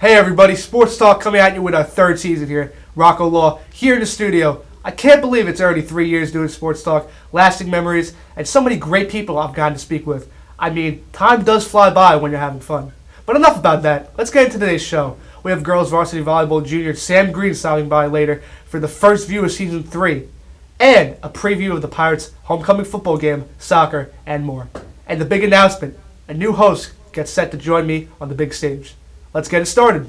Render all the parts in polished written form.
Hey everybody, Sports Talk coming at you with our third season here. Rocco Law here in the studio. I can't believe it's already 3 years doing Sports Talk, lasting memories, and so many great people I've gotten to speak with. I mean, time does fly by when you're having fun. But enough about that. Let's get into today's show. We have girls varsity volleyball junior Sam Green stopping by later for the first view of season 3, and a preview of the Pirates' homecoming football game, soccer, and more. And the big announcement, a new host gets set to join me on the big stage. Let's get it started.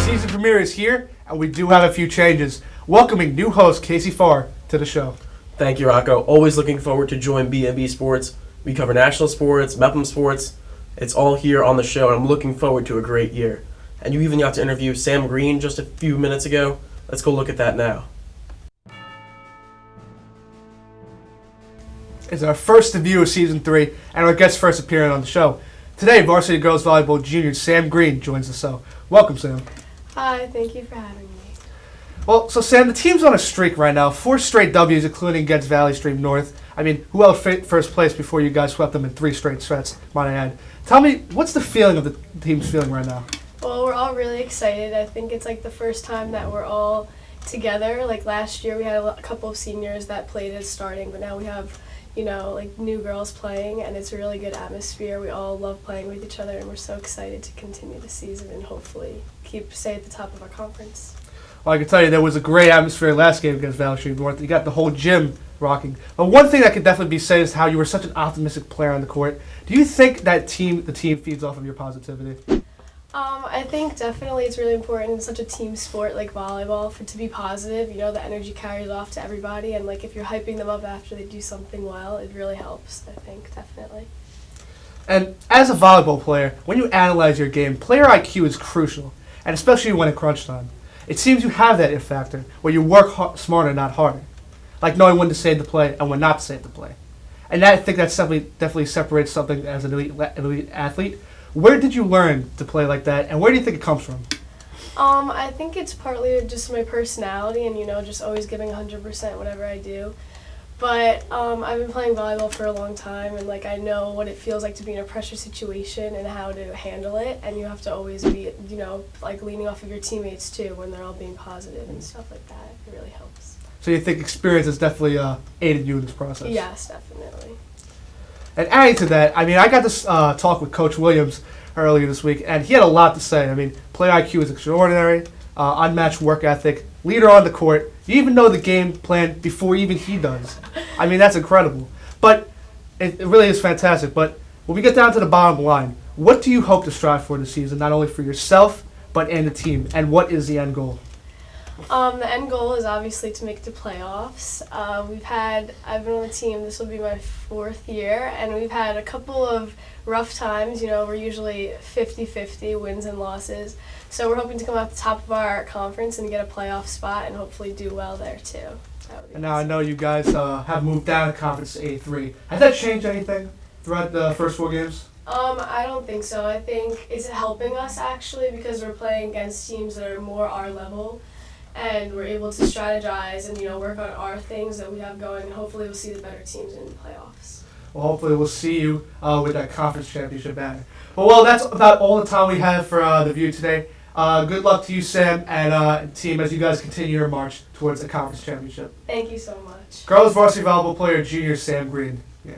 Season premiere is here, and we do have a few changes. Welcoming new host Casey Fahrer to the show. Thank you, Rocco. Always looking forward to join B&B Sports. We cover national sports, Mepham sports. It's all here on the show, and I'm looking forward to a great year. And you even got to interview Sam Green just a few minutes ago. Let's go look at that now. It's our first debut of season 3 and our guest first appearing on the show. Today, varsity girls volleyball junior Sam Green joins the show. Welcome, Sam. Hi, thank you for having me. Well, so Sam, the team's on a streak right now. 4 straight W's, including against Valley Stream North. I mean, who held first place before you guys swept them in 3 straight sets, might I add. Tell me, what's the feeling of the team's feeling right now? Well, we're all really excited. I think it's like the first time that we're all together. Like last year, we had a couple of seniors that played as starting, but now we have, like new girls playing, and it's a really good atmosphere. We all love playing with each other, and we're so excited to continue the season and hopefully stay at the top of our conference. Well, I can tell you there was a great atmosphere last game against Valley Stream North. You got the whole gym rocking. But one thing that could definitely be said is how you were such an optimistic player on the court. Do you think that the team feeds off of your positivity? I think definitely it's really important in such a team sport like volleyball to be positive. The energy carries off to everybody, and like if you're hyping them up after they do something well, it really helps, I think, definitely. And as a volleyball player, when you analyze your game, player IQ is crucial, and especially when at crunch time. It seems you have that if factor, where you work smarter, not harder. Like knowing when to save the play and when not to save the play. And I think that definitely separates something as an elite athlete. Where did you learn to play like that, and where do you think it comes from? I think it's partly just my personality and, just always giving 100% whatever I do. But I've been playing volleyball for a long time, and I know what it feels like to be in a pressure situation and how to handle it. And you have to always be, leaning off of your teammates too when they're all being positive and stuff like that. It really helps. So you think experience has definitely aided you in this process? Yes, definitely. And adding to that, I got this talk with Coach Williams earlier this week, and he had a lot to say. Player IQ is extraordinary, unmatched work ethic, leader on the court. You even know the game plan before even he does. That's incredible. But it really is fantastic. But when we get down to the bottom line, what do you hope to strive for this season, not only for yourself, but and the team? And what is the end goal? The end goal is obviously to make it to playoffs. I've been on the team, this will be my 4th year, and we've had a couple of rough times. We're usually 50-50 wins and losses. So we're hoping to come out the top of our conference and get a playoff spot and hopefully do well there too. And now I know you guys have moved down to Conference A3. Has that changed anything throughout the first 4 games? I don't think so. I think it's helping us actually because we're playing against teams that are more our level. And we're able to strategize and, work on our things that we have going, and hopefully we'll see the better teams in the playoffs. Well, hopefully we'll see you with that conference championship banner. Well, that's about all the time we have for the view today. Good luck to you, Sam, and team as you guys continue your march towards the conference championship. Thank you so much. Girls varsity volleyball player junior Sam Green. Yeah.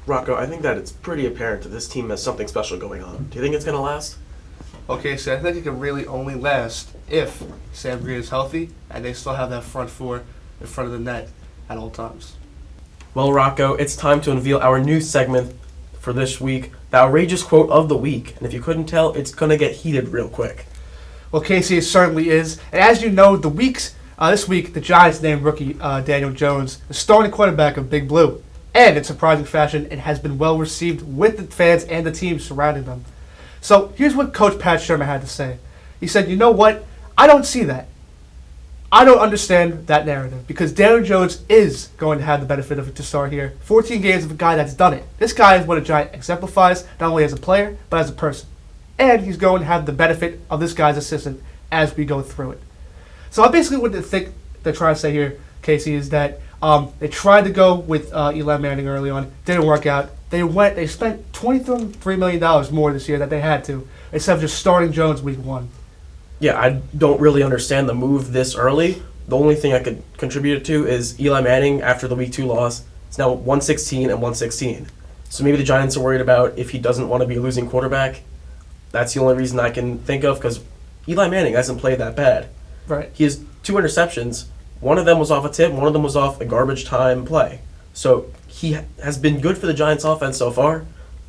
Rocco, I think that it's pretty apparent that this team has something special going on. Do you think it's going to last? Okay, so I think it can really only last if Sam Green is healthy and they still have that front 4 in front of the net at all times. Well, Rocco, it's time to unveil our new segment for this week, the outrageous quote of the week. And if you couldn't tell, it's going to get heated real quick. Well, Casey, it certainly is. And as you know, this week, the Giants named rookie Daniel Jones the starting quarterback of Big Blue. And in surprising fashion, it has been well received with the fans and the team surrounding them. So here's what Coach Pat Sherman had to say. He said, you know what? I don't see that. I don't understand that narrative because Daniel Jones is going to have the benefit of it to start here. 14 games of a guy that's done it. This guy is what a Giant exemplifies, not only as a player, but as a person. And he's going to have the benefit of this guy's assistant as we go through it. So I basically what they're trying to say here, Casey, is that they tried to go with Eli Manning early on. Didn't work out. They spent $23 million more this year than they had to, instead of just starting Jones week 1. Yeah, I don't really understand the move this early. The only thing I could contribute it to is Eli Manning, after the week 2 loss, is now 116 and 116. So maybe the Giants are worried about if he doesn't want to be a losing quarterback. That's the only reason I can think of, because Eli Manning hasn't played that bad. Right. He has 2 interceptions. One of them was off a tip, one of them was off a garbage time play. So he has been good for the Giants offense so far.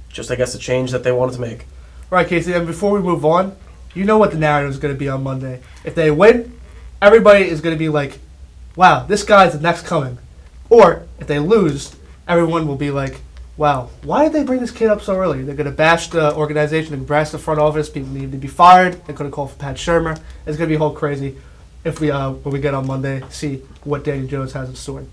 Just, I guess, a change that they wanted to make. Right, Casey, and before we move on, you know what the narrative is going to be on Monday. If they win, everybody is going to be like, wow, this guy's the next coming. Or if they lose, everyone will be like, wow, why did they bring this kid up so early? They're going to bash the organization and bash the front office. People need to be fired. They're going to call for Pat Shermer. It's going to be a whole crazy if we when we get on Monday, see what Daniel Jones has in store.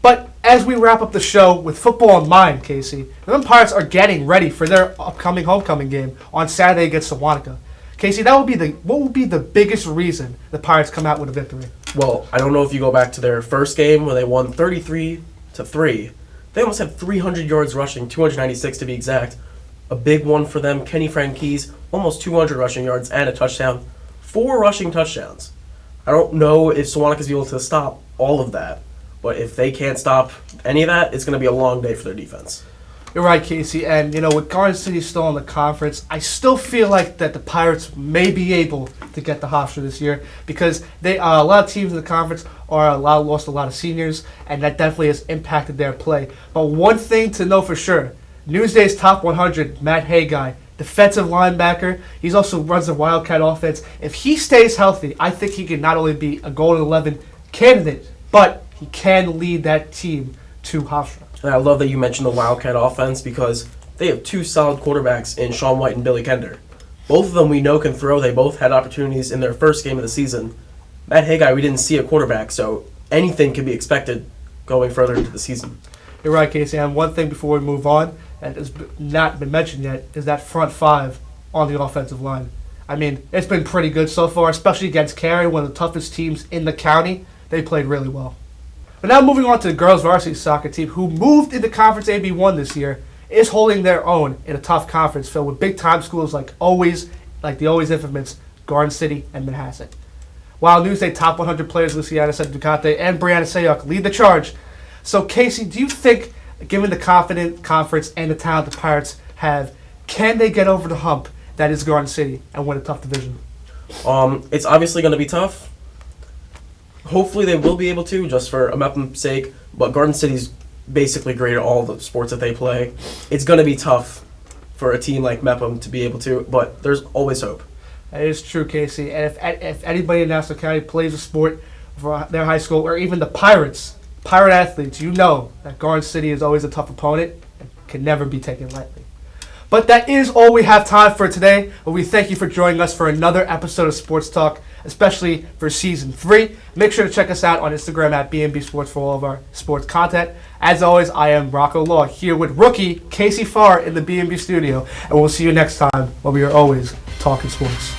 But as we wrap up the show with football in mind, Casey, the Pirates are getting ready for their upcoming homecoming game on Saturday against Sewanaka. Casey, what would be the biggest reason the Pirates come out with a victory? Well, I don't know if you go back to their first game where they won 33-3. They almost had 300 yards rushing, 296 to be exact. A big one for them. Kenny Franquise, almost 200 rushing yards and a touchdown. 4 rushing touchdowns. I don't know if Sewanaka's able to stop all of that, but if they can't stop any of that, it's going to be a long day for their defense. You're right, Casey. And, with Garden City still in the conference, I still feel like that the Pirates may be able to get the Hofstra this year because a lot of teams in the conference lost a lot of seniors, and that definitely has impacted their play. But one thing to know for sure, Newsday's top 100, Matt Haggai, defensive linebacker. He also runs the Wildcat offense. If he stays healthy, I think he can not only be a Golden 11 candidate, but he can lead that team to Hofstra. And I love that you mentioned the Wildcat offense because they have 2 solid quarterbacks in Sean White and Billy Kender. Both of them we know can throw. They both had opportunities in their first game of the season. Matt Haggai, we didn't see a quarterback, so anything can be expected going further into the season. You're right, Casey. And one thing before we move on that has not been mentioned yet is that front 5 on the offensive line. I mean, it's been pretty good so far, especially against Cary, one of the toughest teams in the county. They played really well. But now moving on to the girls varsity soccer team, who moved into Conference AB1 this year, is holding their own in a tough conference filled with big-time schools like the always infamous Garden City and Manhasset. While Newsday top 100 players Luciana Ducate and Brianna Sayuk lead the charge. So, Casey, do you think, given the confident conference and the talent the Pirates have, can they get over the hump that is Garden City and win a tough division? It's obviously going to be tough. Hopefully they will be able to, just for Mepham's sake. But Garden City's basically great at all the sports that they play. It's going to be tough for a team like Mepham to be able to, but there's always hope. That is true, Casey. And if anybody in Nassau County plays a sport for their high school, or even the Pirate athletes, you know that Garden City is always a tough opponent and can never be taken lightly. But that is all we have time for today. But we thank you for joining us for another episode of Sports Talk, especially for Season 3. Make sure to check us out on Instagram at BNB Sports for all of our sports content. As always, I am Rocco Law, here with rookie Casey Fahrer in the BNB studio. And we'll see you next time when we are always talking sports.